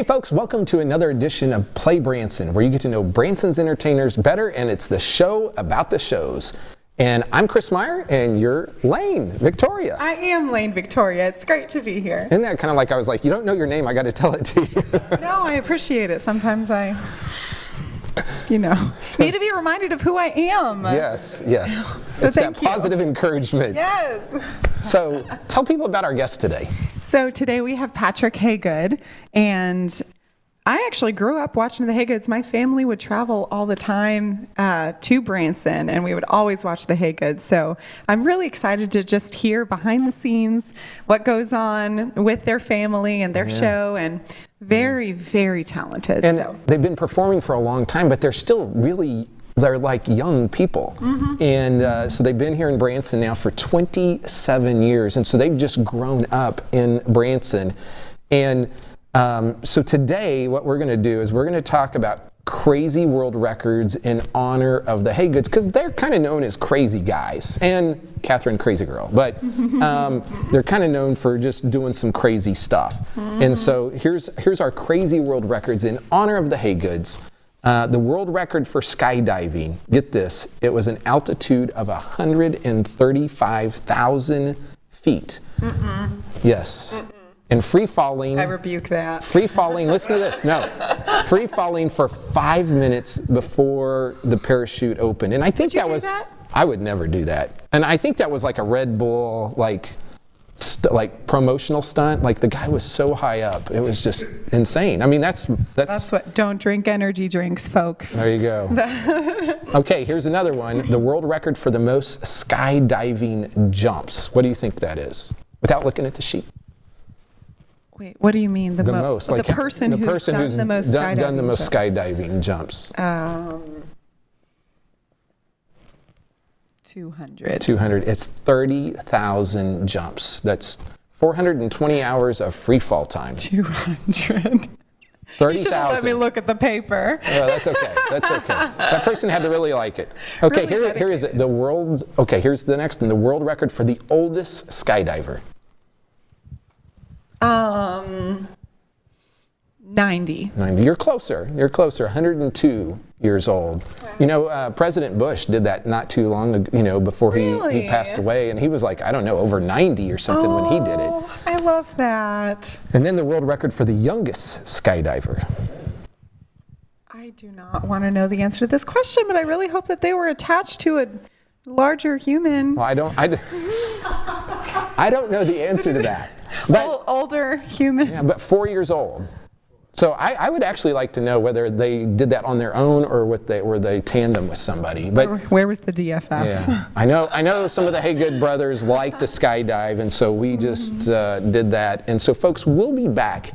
folks, welcome to another edition of Play Branson, where you get to know Branson's entertainers better, and it's the show about the shows. And I'm Chris Meyer, and you're Lane Victoria. I am Lane Victoria. It's great to be here. Isn't that kind of like, I was like, you don't know your name, I got to tell it to you. No, I appreciate it. Sometimes I, need to be reminded of who I am. Yes. So it's that positive encouragement. Yes. So tell people about our guest today. So today we have Patrick Haygood, and I actually grew up watching the Haygoods. My family would travel all the time to Branson, and we would always watch the Haygoods. So I'm really excited to just hear behind the scenes what goes on with their family and their show, and very, very talented. And they've been performing for a long time, but they're still they're like young people. Mm-hmm. And so they've been here in Branson now for 27 years. And so they've just grown up in Branson. And so today what we're going to do is we're going to talk about crazy world records in honor of the Haygoods, because they're kind of known as crazy guys, and Catherine Crazy Girl, but they're kind of known for just doing some crazy stuff. Mm-hmm. And so here's our crazy world records in honor of the Haygoods. The world record for skydiving, get this, it was an altitude of 135,000 feet. Mm-mm. Yes. Mm-mm. And free falling. I rebuke that. Free falling, listen to this, no. Free falling for 5 minutes before the parachute opened. And I think that was, I would never do that. And I think that was like a Red Bull, like promotional stunt. Like the guy was so high up, it was just insane. I mean, that's what, don't drink energy drinks, folks. There you go. Okay, here's another one. The world record for the most skydiving jumps. What do you think that is? Without looking at the sheet. Wait, what do you mean the most? Like the person who's done the most skydiving jumps. 200. 200. It's 30,000 jumps. That's 420 hours of free fall time. 200. 30,000. You should have let me look at the paper. Well, that's okay. That's okay. That person had to really like it. Okay, really here is it. The world. Okay, here's the next one. The world record for the oldest skydiver. 90. 90. You're closer. 102 years old. Wow. President Bush did that not too long ago, before he passed away, and he was like, I don't know, over 90 or something when he did it. I love that. And then the world record for the youngest skydiver. I do not want to know the answer to this question, but I really hope that they were attached to a larger human. Well, I don't know the answer to that. But, older human. Yeah, but 4 years old. So I would actually like to know whether they did that on their own or were they tandem with somebody. But where was the DFS? Yeah, I know some of the Haygood brothers like to skydive, and so we just did that. And so, folks, we'll be back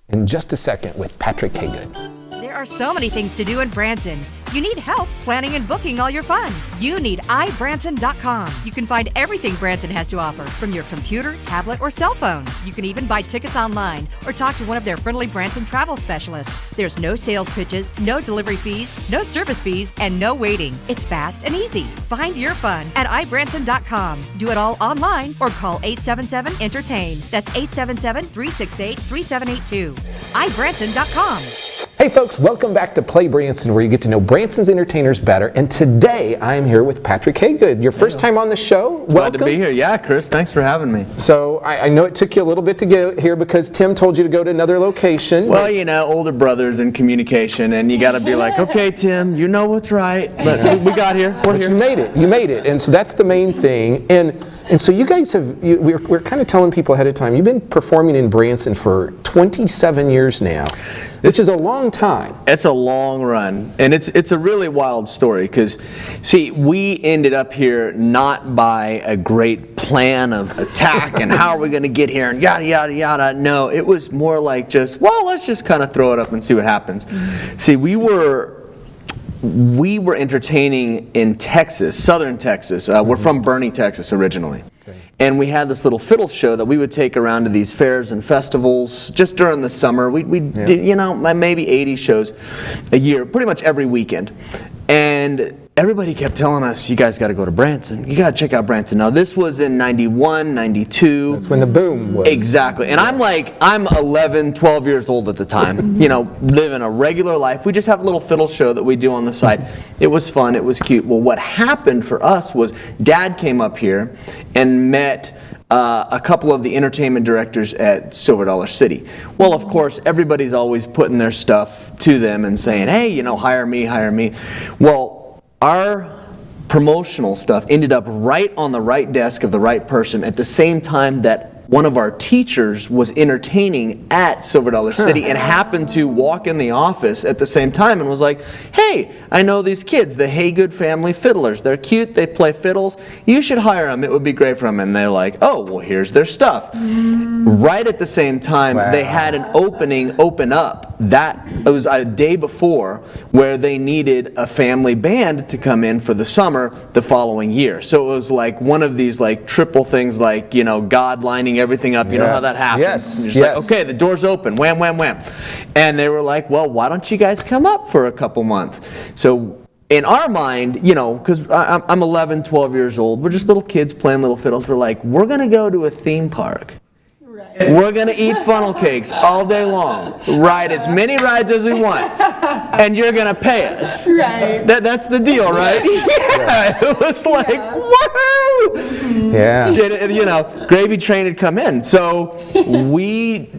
in just a second with Patrick Haygood. There are so many things to do in Branson. You need help planning and booking all your fun. You need iBranson.com. You can find everything Branson has to offer from your computer, tablet, or cell phone. You can even buy tickets online or talk to one of their friendly Branson travel specialists. There's no sales pitches, no delivery fees, no service fees, and no waiting. It's fast and easy. Find your fun at iBranson.com. Do it all online or call 877-ENTERTAIN. That's 877-368-3782. iBranson.com. Hey folks, welcome back to Play Branson, where you get to know Branson's entertainers better. And today I am here with Patrick Haygood. Your first time on the show. Glad to be here. Yeah, Chris, thanks for having me. So I know it took you a little bit to get here because Tim told you to go to another location. Well, older brothers in communication, and you got to be like, okay, Tim, you know what's right. But we got here. We're here. You made it. And so that's the main thing. And so you guys we're kind of telling people ahead of time, you've been performing in Branson for 27 years now, which is a long time. It's a long run, and it's a really wild story because, see, we ended up here not by a great plan of attack and how are we going to get here and yada, yada, yada. No, it was more like just, well, let's just kind of throw it up and see what happens. Mm-hmm. See, we were entertaining in Texas, southern Texas. We're from Boerne, Texas originally. Okay. And we had this little fiddle show that we would take around to these fairs and festivals just during the summer. We did, maybe 80 shows a year, pretty much every weekend. And everybody kept telling us, you guys got to go to Branson. You got to check out Branson. Now, this was in 91, 92. That's when the boom was. Exactly. And I'm 11, 12 years old at the time, living a regular life. We just have a little fiddle show that we do on the side. It was fun. It was cute. Well, what happened for us was Dad came up here and met a couple of the entertainment directors at Silver Dollar City. Well, of course, everybody's always putting their stuff to them and saying, hey, hire me, hire me. Well, our promotional stuff ended up right on the right desk of the right person at the same time that one of our teachers was entertaining at Silver Dollar City and happened to walk in the office at the same time and was like, hey, I know these kids, the Haygood family fiddlers. They're cute, they play fiddles. You should hire them, it would be great for them. And they're like, oh, well, here's their stuff. Right at the same time, they had an opening open up. It was a day before where they needed a family band to come in for the summer the following year. So it was like one of these like triple things like, God lining everything up. You know how that happens. Yes. You're just like, okay, the door's open. Wham, wham, wham. And they were like, well, why don't you guys come up for a couple months? So in our mind, because I'm 11, 12 years old, we're just little kids playing little fiddles. We're like, we're going to go to a theme park. We're going to eat funnel cakes all day long, ride as many rides as we want, and you're going to pay us. Right. That's the deal, right? Yeah. It was like, woohoo! Yeah. Gravy train had come in. So we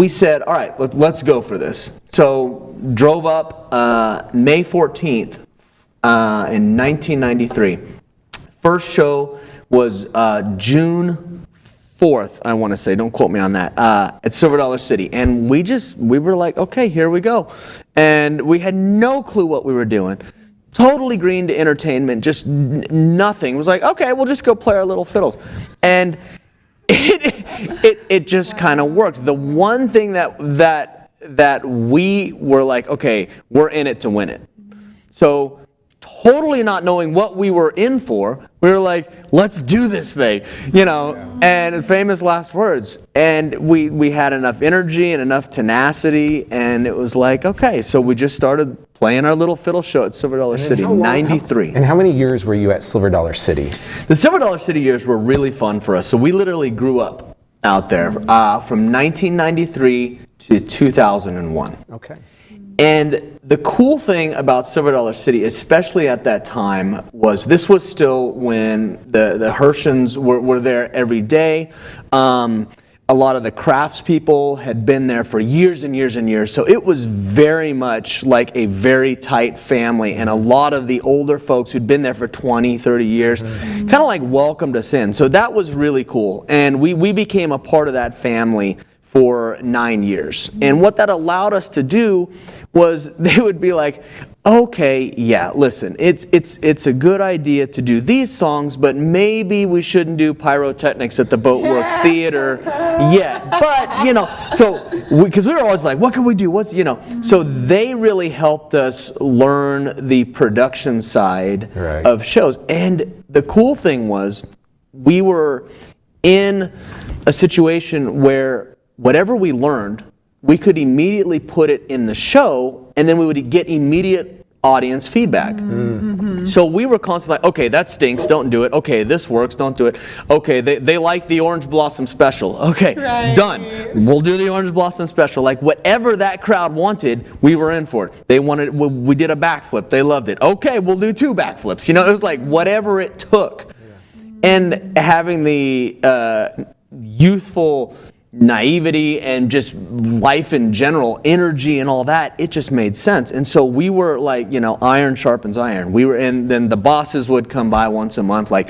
said, all right, let's go for this. So drove up May 14th in 1993. First show was June 4th, I want to say, don't quote me on that, at Silver Dollar City. And we were like, okay, here we go. And we had no clue what we were doing. Totally green to entertainment, just nothing. It was like, okay, we'll just go play our little fiddles. And it just kind of worked. The one thing that we were like, okay, we're in it to win it. So totally not knowing what we were in for, we were like, let's do this thing, and famous last words. And we had enough energy and enough tenacity, and it was like, okay, so we just started playing our little fiddle show at Silver Dollar City, 93. And how many years were you at Silver Dollar City? The Silver Dollar City years were really fun for us. So we literally grew up out there from 1993 to 2001. Okay. And the cool thing about Silver Dollar City, especially at that time, was this was still when the Hershans were there every day. A lot of the craftspeople had been there for years and years and years. So it was very much like a very tight family. And a lot of the older folks who'd been there for 20, 30 years kind of like welcomed us in. So that was really cool. And we became a part of that family for 9 years. And what that allowed us to do was they would be like, okay, yeah, listen, it's a good idea to do these songs, but maybe we shouldn't do pyrotechnics at the Boatworks Theater yet. But, so, because we were always like, what can we do? So they really helped us learn the production side of shows. And the cool thing was we were in a situation where whatever we learned, we could immediately put it in the show, and then we would get immediate audience feedback. Mm-hmm. So we were constantly like, okay, that stinks, don't do it. Okay, this works, don't do it. Okay, they like the Orange Blossom Special. Okay, done. We'll do the Orange Blossom Special. Like whatever that crowd wanted, we were in for it. They wanted, we did a backflip, they loved it. Okay, we'll do 2 backflips. It was like whatever it took. And having the youthful naivety and just life in general, energy and all that, it just made sense. And so we were like, iron sharpens iron. And then the bosses would come by once a month, like,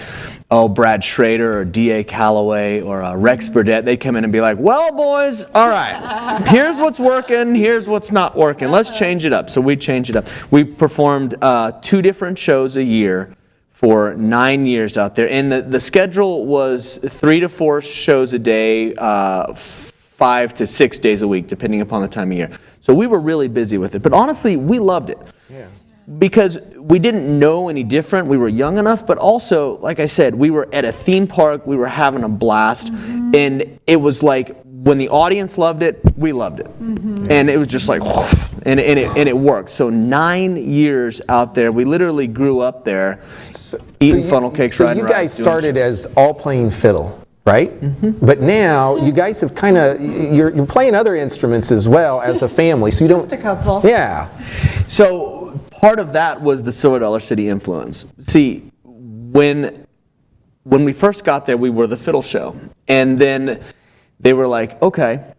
Brad Schrader or D.A. Calloway or Rex Burdett. They'd come in and be like, well, boys, all right, here's what's working, here's what's not working. Let's change it up. So we changed it up. We performed 2 different shows a year for 9 years out there. And the schedule was 3 to 4 shows a day, 5 to 6 days a week, depending upon the time of year. So we were really busy with it. But honestly, we loved it. Yeah. Because we didn't know any different. We were young enough, but also, like I said, we were at a theme park. We were having a blast. Mm-hmm. And it was like when the audience loved it, we loved it. And it was just like, and it worked. So 9 years out there, we literally grew up there, eating funnel cakes, So riding you guys rides, doing started as all playing fiddle, right? But now you guys have kind of, you're playing other instruments as well as a family. So you Just don't. a couple. Yeah. So part of that was the Silver Dollar City influence. See, when we first got there, we were the fiddle show. And then they were like, okay.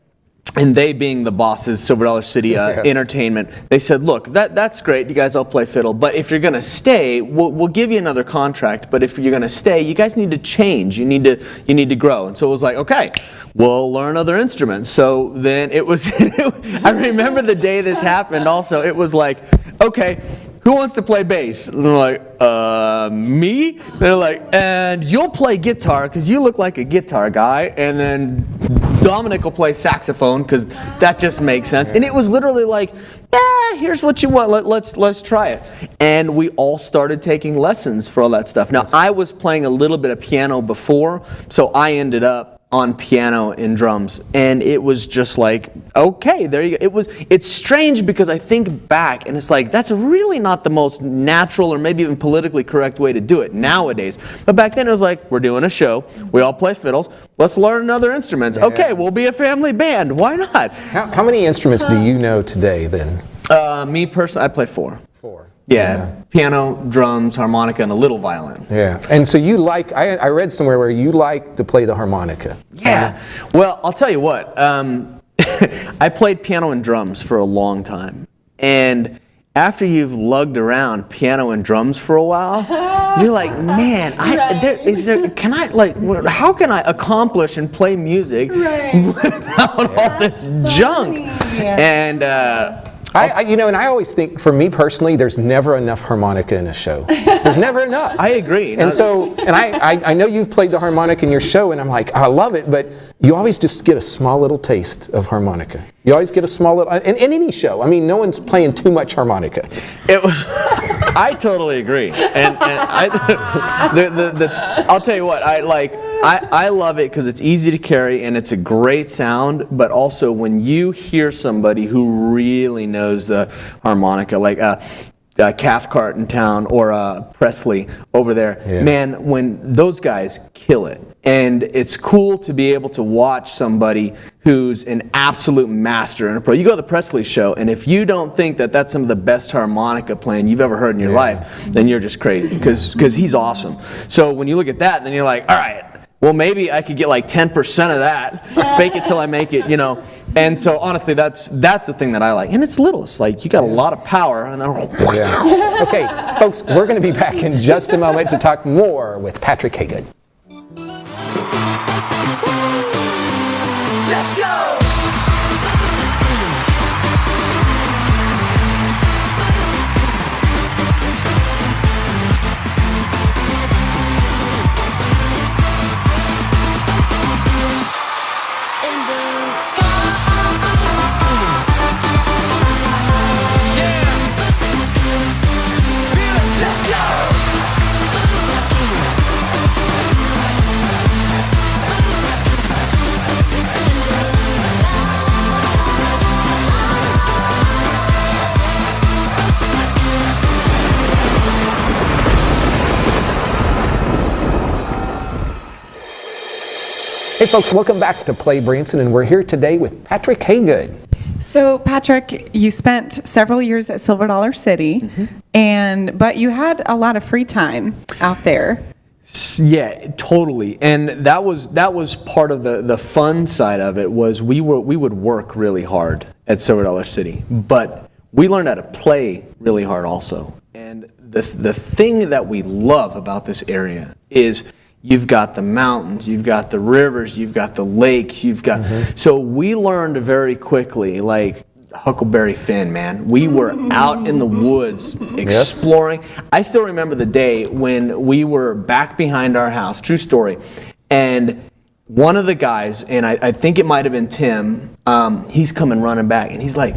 And they being the bosses, Silver Dollar City Entertainment, they said, look, that's great. You guys all play fiddle. But if you're going to stay, we'll give you another contract. But if you're going to stay, you guys need to change. You need to grow. And so it was like, okay, we'll learn other instruments. So then it was, I remember the day this happened also. It was like, okay, who wants to play bass? And they're like, me? They're like, and you'll play guitar because you look like a guitar guy. And then Dominic will play saxophone because that just makes sense. And it was literally like, yeah, here's what you want. Let's try it. And we all started taking lessons for all that stuff. Now, I was playing a little bit of piano before, so I ended up on piano and drums, and it was just like, okay, there you go. It's strange because I think back and it's like, that's really not the most natural or maybe even politically correct way to do it nowadays. But back then it was like, we're doing a show, we all play fiddles, let's learn other instruments. Okay, we'll be a family band, why not? How many instruments do you know today then? Me personally, I play 4. 4. Yeah, piano, drums, harmonica, and a little violin. Yeah, and so you like, I read somewhere where you like to play the harmonica. Yeah, well, I'll tell you what, I played piano and drums for a long time, and after you've lugged around piano and drums for a while, you're like, man, how can I accomplish and play music without all this junk? And I always think, for me personally, there's never enough harmonica in a show. There's never enough. I agree. And so, I know you've played the harmonica in your show, and I'm like, I love it, but you always just get a small little taste of harmonica. You always get a small little, in any show. I mean, no one's playing too much harmonica. I totally agree. I'll tell you what, I love it because it's easy to carry and it's a great sound, but also when you hear somebody who really knows the harmonica, like Cathcart in town or Presley over there, man, when those guys kill it. And it's cool to be able to watch somebody who's an absolute master and a pro. You go to the Presley show, and if you don't think that that's some of the best harmonica playing you've ever heard in your life, then you're just crazy, because he's awesome. So when you look at that, then you're like, all right, well, maybe I could get like 10% of that, fake it till I make it, And so honestly, that's the thing that I like. And it's little. It's like you got a lot of power. And then Okay, folks, we're going to be back in just a moment to talk more with Patrick Haygood. Let's go! Hey folks, welcome back to Play Branson, and we're here today with Patrick Haygood. So Patrick, you spent several years at Silver Dollar City, but you had a lot of free time out there. Yeah, totally. And that was part of the fun side of it. Was we would work really hard at Silver Dollar City, but we learned how to play really hard also. And the thing that we love about this area is you've got the mountains, you've got the rivers, you've got the lakes, you've got... So we learned very quickly, like Huckleberry Finn, man. We were out in the woods exploring. I still remember the day when we were back behind our house, true story, and one of the guys, and I think it might have been Tim, he's coming running back, and he's like,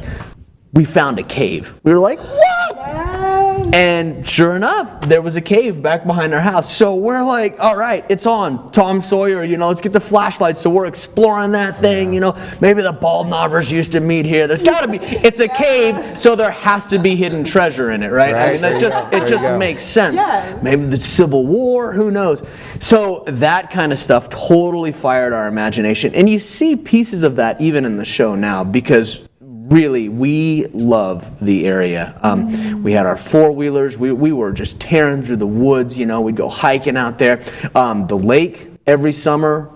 we found a cave. We were like, what? And sure enough, there was a cave back behind our house. So we're like, all right, it's on. Tom Sawyer, let's get the flashlights. So we're exploring that thing, Maybe the bald knobbers used to meet here. There's got to be. It's a cave, so there has to be hidden treasure in it, right? I mean, it just makes sense. Yes. Maybe the Civil War, who knows? So that kind of stuff totally fired our imagination. And you see pieces of that even in the show now, because really, we love the area. We had our four-wheelers. We were just tearing through the woods. We'd go hiking out there. The lake every summer.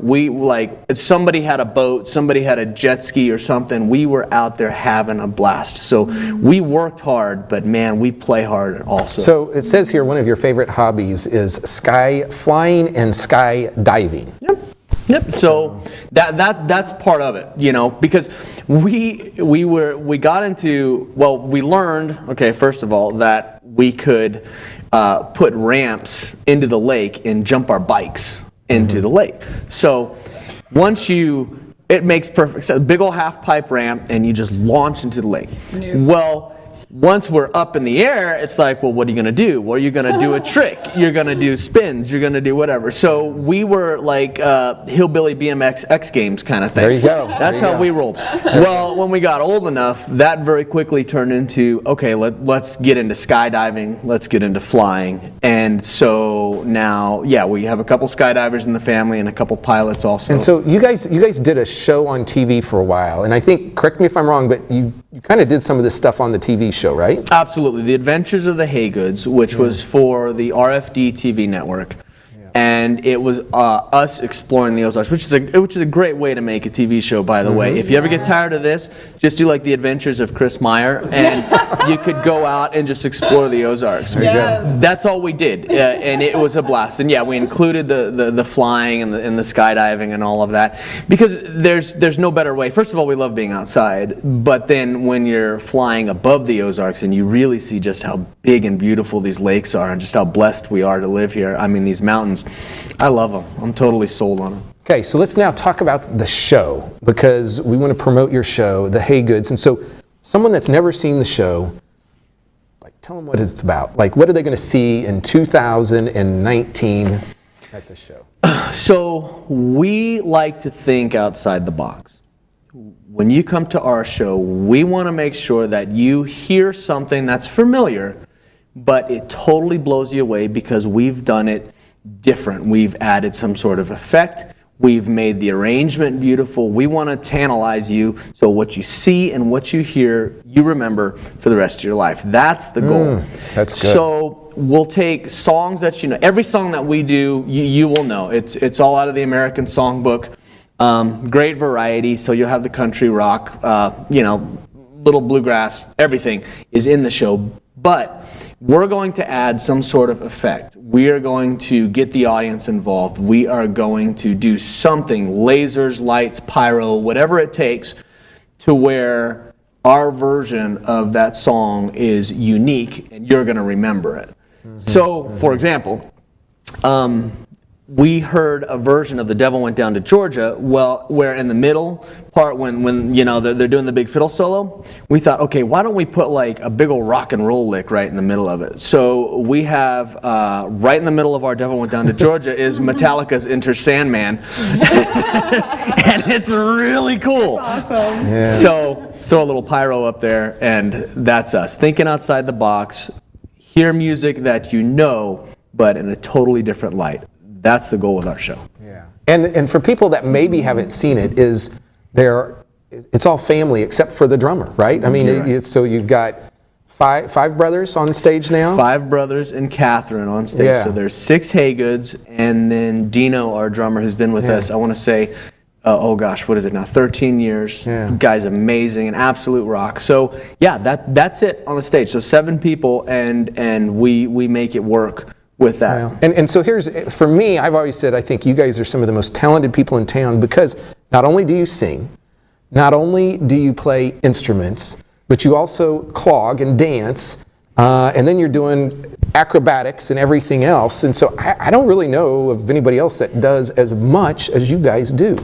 If somebody had a boat, somebody had a jet ski or something, we were out there having a blast. So we worked hard, but man, we play hard also. So it says here one of your favorite hobbies is sky flying and skydiving. Yep. So that's part of it, because we learned, okay, first of all, that we could put ramps into the lake and jump our bikes into the lake. So it makes perfect sense. Big old half pipe ramp, and you just launch into the lake. Well, once we're up in the air, it's like, well, what are you going to do? Well, you're going to do a trick. You're going to do spins. You're going to do whatever. So we were like hillbilly BMX X Games kind of thing. There you go. That's how we rolled. Well, when we got old enough, that very quickly turned into, okay, let's get into skydiving. Let's get into flying. And so now, we have a couple skydivers in the family and a couple pilots also. And so you guys did a show on TV for a while. And I think, correct me if I'm wrong, but you kind of did some of this stuff on the TV show, right? Absolutely. The Adventures of the Haygoods, which was for the RFD TV network. And it was us exploring the Ozarks, which is a great way to make a TV show, by the way. If you ever get tired of this, just do like the Adventures of Chris Meyer, and you could go out and just explore the Ozarks. That's all we did, and it was a blast. And we included the flying and the skydiving and all of that, because there's no better way. First of all, we love being outside, but then when you're flying above the Ozarks and you really see just how big and beautiful these lakes are and just how blessed we are to live here. I mean, these mountains. I love them. I'm totally sold on them. Okay, so let's now talk about the show, because we want to promote your show, The Haygoods. And so someone that's never seen the show, tell them what it's about. What are they going to see in 2019 at the show? So we like to think outside the box. When you come to our show, we want to make sure that you hear something that's familiar, but it totally blows you away because we've done it different. We've added some sort of effect. We've made the arrangement beautiful. We want to tantalize you, so what you see and what you hear, you remember for the rest of your life. That's the goal. That's good. So we'll take songs that every song that we do, you will know. It's all out of the American Songbook. Great variety. So you'll have the country rock, little bluegrass, everything is in the show. But we're going to add some sort of effect. We are going to get the audience involved. We are going to do something, lasers, lights, pyro, whatever it takes, to where our version of that song is unique and you're going to remember it. So, for example, we heard a version of The Devil Went Down to Georgia, where in the middle part, when they're doing the big fiddle solo, we thought, okay, why don't we put a big old rock and roll lick right in the middle of it? So we have, right in the middle of our Devil Went Down to Georgia is Metallica's Enter Sandman. And it's really cool. That's awesome. Yeah. So throw a little pyro up there, and that's us. Thinking outside the box, hear music that you know, but in a totally different light. That's the goal with our show. Yeah. And for people that maybe haven't seen it, it's all family except for the drummer, right? I mean, so you've got five brothers on stage now? 5 brothers and Catherine on stage. Yeah. So there's 6 Haygoods, and then Dino, our drummer, who's been with us, I want to say, what is it now, 13 years. Yeah. Guy's amazing, an absolute rock. So that's it on the stage. So 7 people, and we make it work with that. Wow. And so for me, I've always said I think you guys are some of the most talented people in town, because not only do you sing, not only do you play instruments, but you also clog and dance, and then you're doing acrobatics and everything else. And so I don't really know of anybody else that does as much as you guys do.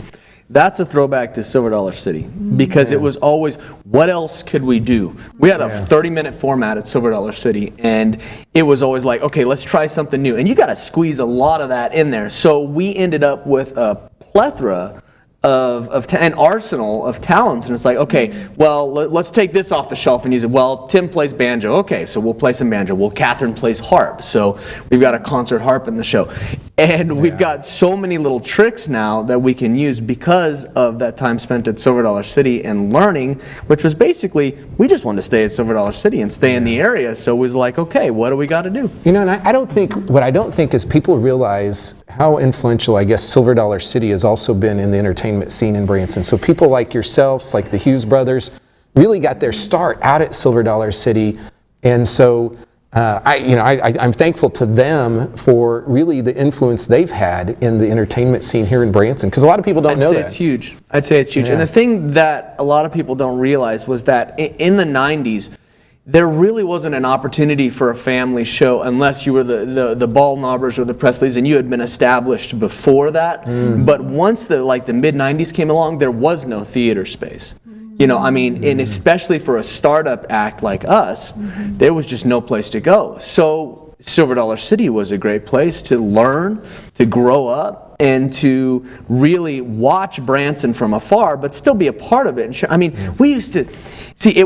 That's a throwback to Silver Dollar City, because it was always, what else could we do? We had a 30-minute format at Silver Dollar City, and it was always like, okay, let's try something new. And you got to squeeze a lot of that in there. So we ended up with a plethora of an arsenal of talents, and it's like, okay, well, let's take this off the shelf and use it. Well, Tim plays banjo. Okay, so we'll play some banjo. Well, Catherine plays harp, so we've got a concert harp in the show. And we've got so many little tricks now that we can use because of that time spent at Silver Dollar City and learning, which was basically, we just wanted to stay at Silver Dollar City and stay in the area. So it was like, okay, what do we got to do? You know, and I don't think, what I don't think is people realize how influential, I guess, Silver Dollar City has also been in the entertainment scene in Branson. So people like yourselves, like the Hughes brothers, really got their start out at Silver Dollar City. And so I'm thankful to them for really the influence they've had in the entertainment scene here in Branson, because a lot of people don't know that. It's huge. I'd say it's huge. Yeah. And the thing that a lot of people don't realize was that in the 90s, there really wasn't an opportunity for a family show unless you were the Ball Knobbers or the Presleys and you had been established before that. But once the mid 90s came along, there was no theater space. You know, I mean, and especially for a startup act like us, there was just no place to go. So Silver Dollar City was a great place to learn, to grow up, and to really watch Branson from afar, but still be a part of it. And I mean, we used to, see, it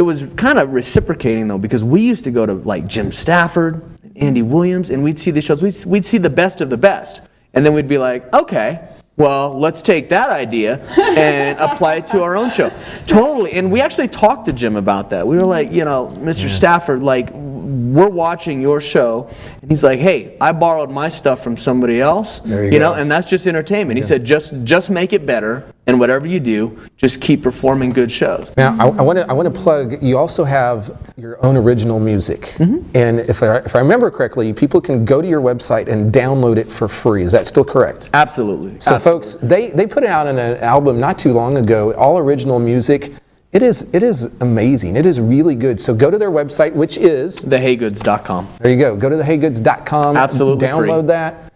was kind of reciprocating though, because we used to go to like Jim Stafford, and Andy Williams, and we'd see the shows, we'd see the best of the best. And then we'd be like, okay, well, let's take that idea and apply it to our own show. Totally. And we actually talked to Jim about that. We were like, you know, Mr. Stafford, like, we're watching your show. And he's like, hey, I borrowed my stuff from somebody else. There you know, go. and that's just entertainment. He said, just make it better. And whatever you do, just keep performing good shows. Now, I want to plug, you also have your own original music. And if I remember correctly, people can go to your website and download it for free. Is that still correct? Absolutely. So folks, they put out an album not too long ago, all original music. It is amazing. It is really good. So go to their website, which is thehaygood.com. There you go. Go to thehaygood.com. Absolutely download free. that.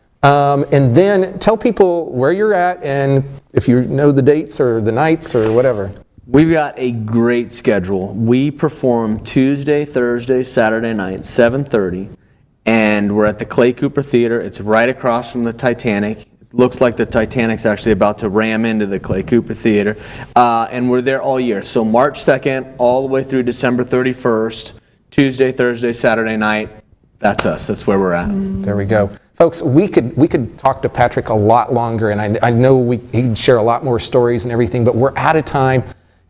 And then tell people where you're at and if you know the dates or the nights or whatever. We've got a great schedule. We perform Tuesday, Thursday, Saturday night, 7:30, and we're at the Clay Cooper Theater. It's right across from the Titanic. It looks like the Titanic's actually about to ram into the Clay Cooper Theater, and we're there all year. So March 2nd all the way through December 31st, Tuesday, Thursday, Saturday night. That's us. That's where we're at. There we go. Folks, we could talk to Patrick a lot longer, and I know he'd share a lot more stories and everything, but we're out of time.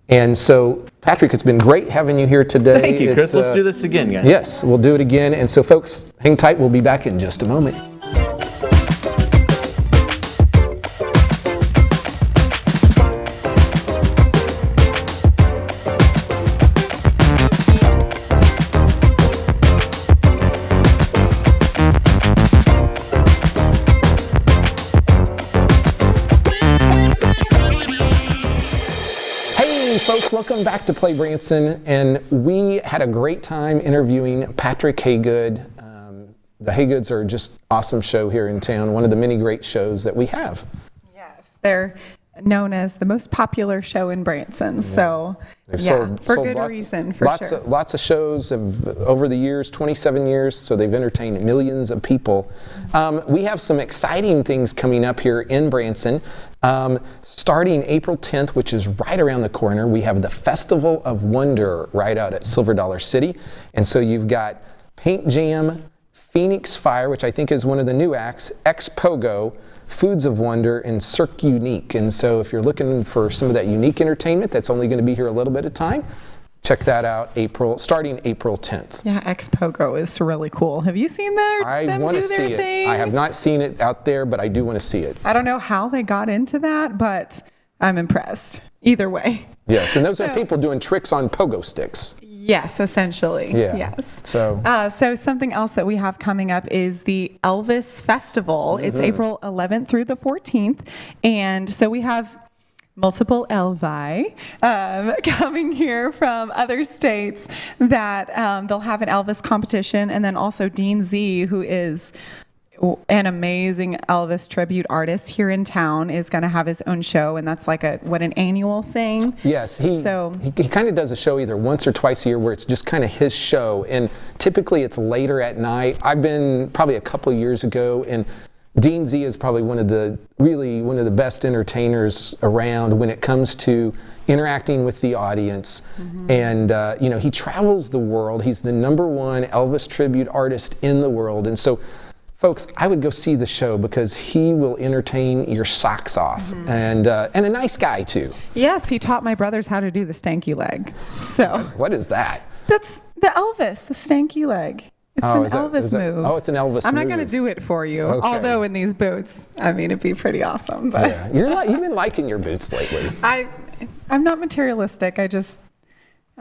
And so, Patrick, it's been great having you here today. Thank you, Chris. Let's do this again, guys. Yes, we'll do it again. And so, folks, hang tight. We'll be back in just a moment. Folks, welcome back to Play Branson, and we had a great time interviewing Patrick Haygood. The Haygoods are just awesome show here in town, one of the many great shows that we have. Yes, they're known as the most popular show in Branson, so They've for sold good lots, reason, for lots sure. Lots of shows over the years, 27 years, so they've entertained millions of people. We have some exciting things coming up here in Branson. Starting April 10th, which is right around the corner, we have the Festival of Wonder right out at Silver Dollar City. And so you've got Paint Jam, Phoenix Fire, which I think is one of the new acts, X Pogo, Foods of Wonder, and Cirque Unique. And so if you're looking for some of that unique entertainment that's only going to be here a little bit of time, check that out starting April 10th. Yeah, X Pogo is really cool. Have you seen I want to see it. thing? I have not seen it out there, but I do want to see it. I don't know how they got into that, but I'm impressed. Either way. Yes, and those are people doing tricks on pogo sticks. Yes, essentially. Yeah. Yes. So Something else that we have coming up is the Elvis Festival. It's April 11th through the 14th. And so we have multiple Elvi coming here from other states that they'll have an Elvis competition. And then also Dean Z, who is an amazing Elvis tribute artist here in town is going to have his own show, and that's like an annual thing. Yes, he kind of does a show either once or twice a year where it's just kind of his show, and typically it's later at night. I've been probably a couple years ago, and Dean Z is probably one of the best entertainers around when it comes to interacting with the audience. And he travels the world. He's the #1 Elvis tribute artist in the world, and so folks, I would go see the show because he will entertain your socks off, and a nice guy too. Yes, he taught my brothers how to do the stanky leg. So what is that? that's the Elvis, the stanky leg. It's an Elvis move. Oh, it's an Elvis move. I'm not going to do it for you, although in these boots, I mean, it'd be pretty awesome. But yeah. You've been liking your boots lately. I'm not materialistic. I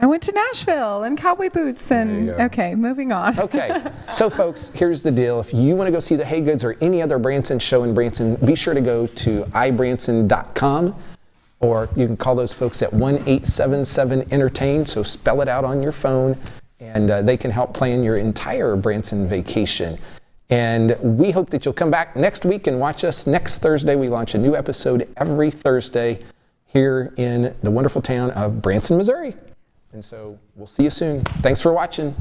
went to Nashville in cowboy boots, and okay, moving on. Okay, so folks, here's the deal. If you want to go see the Haygoods or any other Branson show in Branson, be sure to go to ibranson.com, or you can call those folks at 1-877-ENTERTAIN, so spell it out on your phone, and they can help plan your entire Branson vacation. And we hope that you'll come back next week and watch us next Thursday. We launch a new episode every Thursday here in the wonderful town of Branson, Missouri. And so we'll see you soon. Thanks for watching.